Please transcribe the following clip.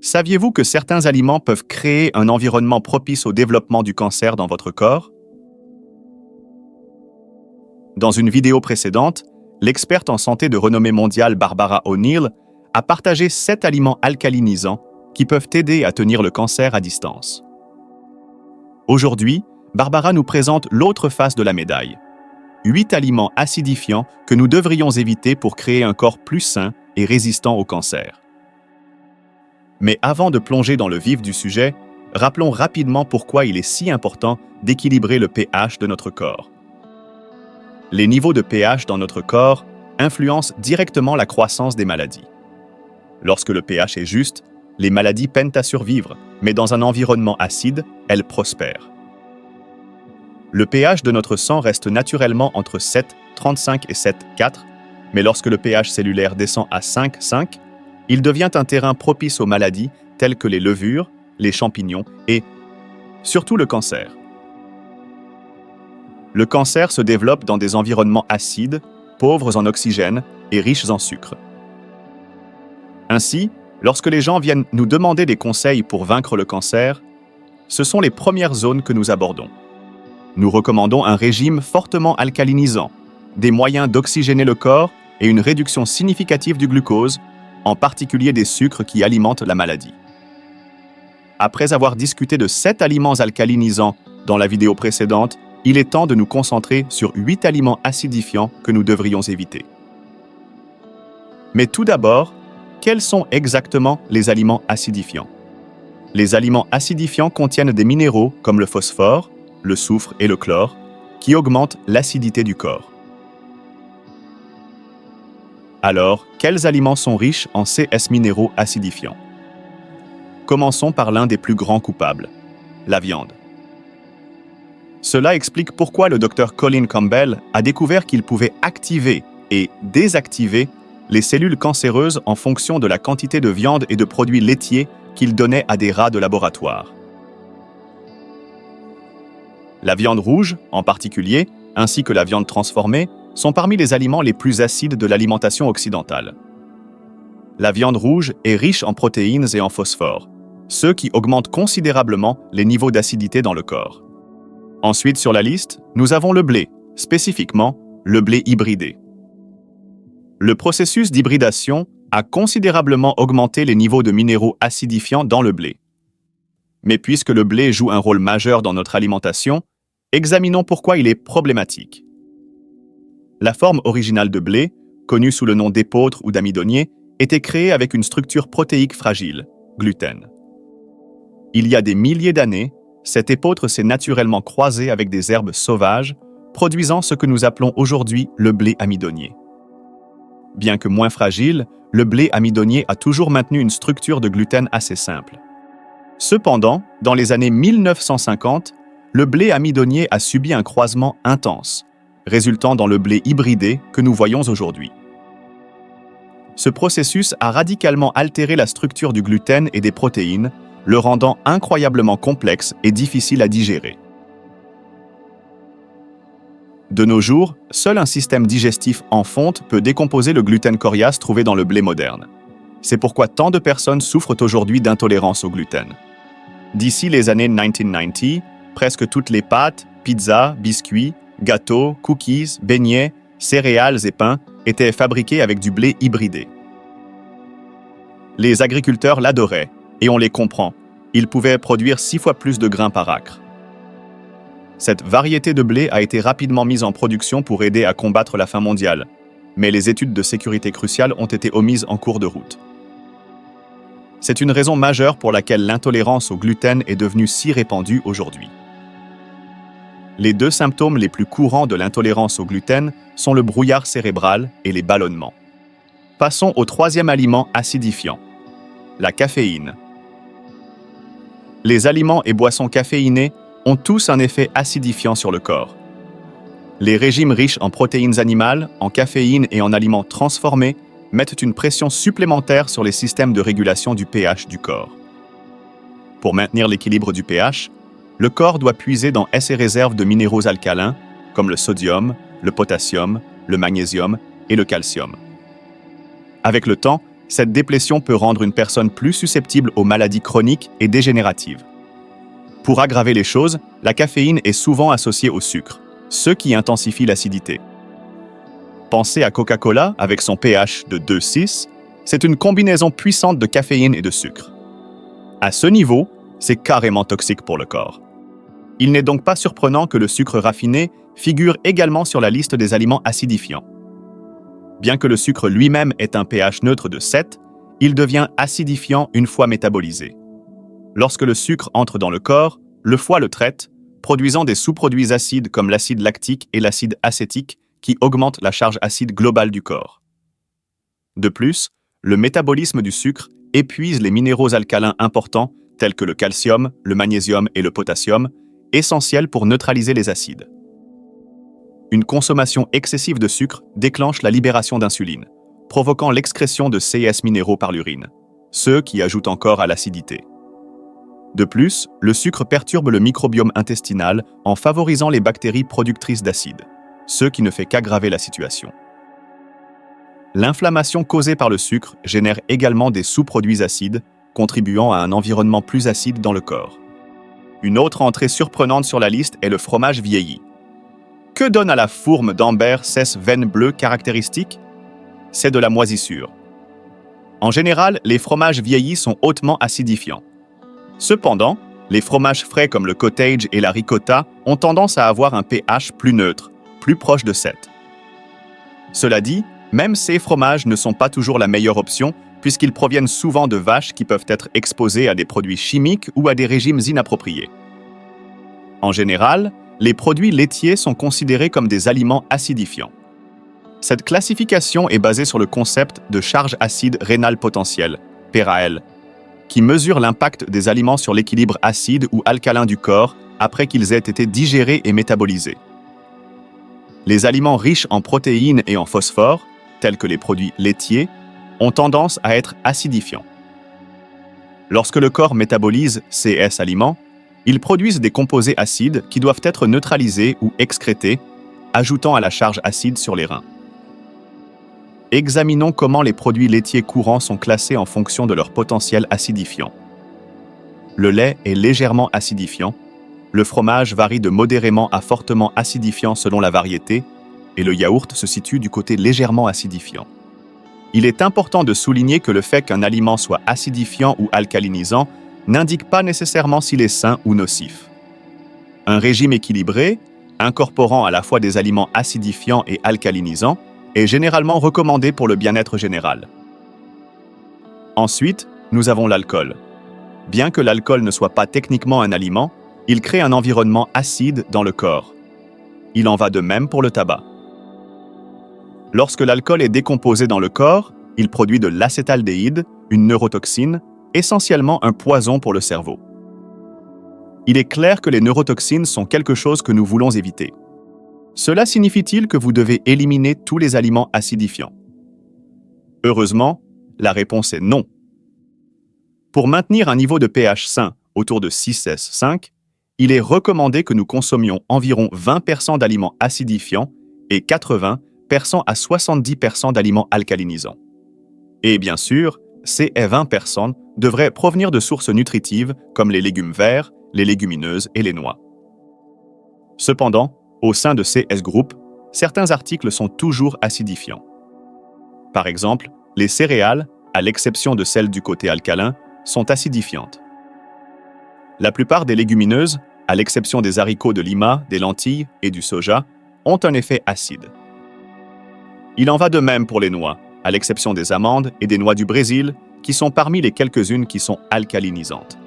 Saviez-vous que certains aliments peuvent créer un environnement propice au développement du cancer dans votre corps? Dans une vidéo précédente, l'experte en santé de renommée mondiale Barbara O'Neill a partagé 7 aliments alcalinisants qui peuvent aider à tenir le cancer à distance. Aujourd'hui, Barbara nous présente l'autre face de la médaille. 8 aliments acidifiants que nous devrions éviter pour créer un corps plus sain et résistant au cancer. Mais avant de plonger dans le vif du sujet, rappelons rapidement pourquoi il est si important d'équilibrer le pH de notre corps. Les niveaux de pH dans notre corps influencent directement la croissance des maladies. Lorsque le pH est juste, les maladies peinent à survivre, mais dans un environnement acide, elles prospèrent. Le pH de notre sang reste naturellement entre 7,35 et 7,4, mais lorsque le pH cellulaire descend à 5,5, il devient un terrain propice aux maladies telles que les levures, les champignons et, surtout, le cancer. Le cancer se développe dans des environnements acides, pauvres en oxygène et riches en sucre. Ainsi, lorsque les gens viennent nous demander des conseils pour vaincre le cancer, ce sont les premières zones que nous abordons. Nous recommandons un régime fortement alcalinisant, des moyens d'oxygéner le corps et une réduction significative du glucose, en particulier des sucres qui alimentent la maladie. Après avoir discuté de 7 aliments alcalinisants dans la vidéo précédente, il est temps de nous concentrer sur 8 aliments acidifiants que nous devrions éviter. Mais tout d'abord, quels sont exactement les aliments acidifiants? Les aliments acidifiants contiennent des minéraux comme le phosphore, le soufre et le chlore, qui augmentent l'acidité du corps. Alors, quels aliments sont riches en CS minéraux acidifiants? Commençons par l'un des plus grands coupables, la viande. Cela explique pourquoi le Dr Colin Campbell a découvert qu'il pouvait activer et désactiver les cellules cancéreuses en fonction de la quantité de viande et de produits laitiers qu'il donnait à des rats de laboratoire. La viande rouge, en particulier, ainsi que la viande transformée, sont parmi les aliments les plus acides de l'alimentation occidentale. La viande rouge est riche en protéines et en phosphore, ceux qui augmentent considérablement les niveaux d'acidité dans le corps. Ensuite sur la liste, nous avons le blé, spécifiquement le blé hybridé. Le processus d'hybridation a considérablement augmenté les niveaux de minéraux acidifiants dans le blé. Mais puisque le blé joue un rôle majeur dans notre alimentation, examinons pourquoi il est problématique. La forme originale de blé, connue sous le nom d'épeautre ou d'amidonnier, était créée avec une structure protéique fragile, gluten. Il y a des milliers d'années, cet épeautre s'est naturellement croisé avec des herbes sauvages, produisant ce que nous appelons aujourd'hui le blé amidonnier. Bien que moins fragile, le blé amidonnier a toujours maintenu une structure de gluten assez simple. Cependant, dans les années 1950, le blé amidonnier a subi un croisement intense, résultant dans le blé hybridé que nous voyons aujourd'hui. Ce processus a radicalement altéré la structure du gluten et des protéines, le rendant incroyablement complexe et difficile à digérer. De nos jours, seul un système digestif en fonte peut décomposer le gluten coriace trouvé dans le blé moderne. C'est pourquoi tant de personnes souffrent aujourd'hui d'intolérance au gluten. D'ici les années 1990, presque toutes les pâtes, pizzas, biscuits, gâteaux, cookies, beignets, céréales et pains étaient fabriqués avec du blé hybridé. Les agriculteurs l'adoraient, et on les comprend. Ils pouvaient produire 6 fois plus de grains par acre. Cette variété de blé a été rapidement mise en production pour aider à combattre la faim mondiale, mais les études de sécurité cruciales ont été omises en cours de route. C'est une raison majeure pour laquelle l'intolérance au gluten est devenue si répandue aujourd'hui. Les 2 symptômes les plus courants de l'intolérance au gluten sont le brouillard cérébral et les ballonnements. Passons au 3e aliment acidifiant, la caféine. Les aliments et boissons caféinés ont tous un effet acidifiant sur le corps. Les régimes riches en protéines animales, en caféine et en aliments transformés mettent une pression supplémentaire sur les systèmes de régulation du pH du corps. Pour maintenir l'équilibre du pH, le corps doit puiser dans ses réserves de minéraux alcalins, comme le sodium, le potassium, le magnésium et le calcium. Avec le temps, Cette déplétion peut rendre une personne plus susceptible aux maladies chroniques et dégénératives. Pour aggraver les choses, la caféine est souvent associée au sucre, ce qui intensifie l'acidité. Pensez à Coca-Cola avec son pH de 2,6, c'est une combinaison puissante de caféine et de sucre. À ce niveau, c'est carrément toxique pour le corps. Il n'est donc pas surprenant que le sucre raffiné figure également sur la liste des aliments acidifiants. Bien que le sucre lui-même ait un pH neutre de 7, il devient acidifiant une fois métabolisé. Lorsque le sucre entre dans le corps, le foie le traite, produisant des sous-produits acides comme l'acide lactique et l'acide acétique qui augmentent la charge acide globale du corps. De plus, le métabolisme du sucre épuise les minéraux alcalins importants tels que le calcium, le magnésium et le potassium, essentiels pour neutraliser les acides. Une consommation excessive de sucre déclenche la libération d'insuline, provoquant l'excrétion de CS minéraux par l'urine, ce qui ajoute encore à l'acidité. De plus, le sucre perturbe le microbiome intestinal en favorisant les bactéries productrices d'acide, ce qui ne fait qu'aggraver la situation. L'inflammation causée par le sucre génère également des sous-produits acides, contribuant à un environnement plus acide dans le corps. Une autre entrée surprenante sur la liste est le fromage vieilli. Que donne à la fourme d'Amber ces veines bleues caractéristiques? C'est de la moisissure. En général, les fromages vieillis sont hautement acidifiants. Cependant, les fromages frais comme le cottage et la ricotta ont tendance à avoir un pH plus neutre, plus proche de 7. Cela dit, même ces fromages ne sont pas toujours la meilleure option puisqu'ils proviennent souvent de vaches qui peuvent être exposées à des produits chimiques ou à des régimes inappropriés. En général, les produits laitiers sont considérés comme des aliments acidifiants. Cette classification est basée sur le concept de charge acide rénale potentielle, PRAL, qui mesure l'impact des aliments sur l'équilibre acide ou alcalin du corps après qu'ils aient été digérés et métabolisés. Les aliments riches en protéines et en phosphore, tels que les produits laitiers, ont tendance à être acidifiants. Lorsque le corps métabolise ces aliments, ils produisent des composés acides qui doivent être neutralisés ou excrétés, ajoutant à la charge acide sur les reins. Examinons comment les produits laitiers courants sont classés en fonction de leur potentiel acidifiant. Le lait est légèrement acidifiant, le fromage varie de modérément à fortement acidifiant selon la variété, et le yaourt se situe du côté légèrement acidifiant. Il est important de souligner que le fait qu'un aliment soit acidifiant ou alcalinisant n'indique pas nécessairement s'il est sain ou nocif. Un régime équilibré, incorporant à la fois des aliments acidifiants et alcalinisants, est généralement recommandé pour le bien-être général. Ensuite, nous avons l'alcool. Bien que l'alcool ne soit pas techniquement un aliment, il crée un environnement acide dans le corps. Il en va de même pour le tabac. Lorsque l'alcool est décomposé dans le corps, il produit de l'acétaldéhyde, une neurotoxine, essentiellement un poison pour le cerveau. Il est clair que les neurotoxines sont quelque chose que nous voulons éviter. Cela signifie-t-il que vous devez éliminer tous les aliments acidifiants? Heureusement, la réponse est non. Pour maintenir un niveau de pH sain autour de 6,5, il est recommandé que nous consommions environ 20% d'aliments acidifiants et 80% à 70% d'aliments alcalinisants. Et bien sûr, ces 20% devraient provenir de sources nutritives comme les légumes verts, les légumineuses et les noix. Cependant, au sein de ces groupes, certains articles sont toujours acidifiants. Par exemple, les céréales, à l'exception de celles du côté alcalin, sont acidifiantes. La plupart des légumineuses, à l'exception des haricots de Lima, des lentilles et du soja, ont un effet acide. Il en va de même pour les noix, à l'exception des amandes et des noix du Brésil, qui sont parmi les quelques-unes qui sont alcalinisantes.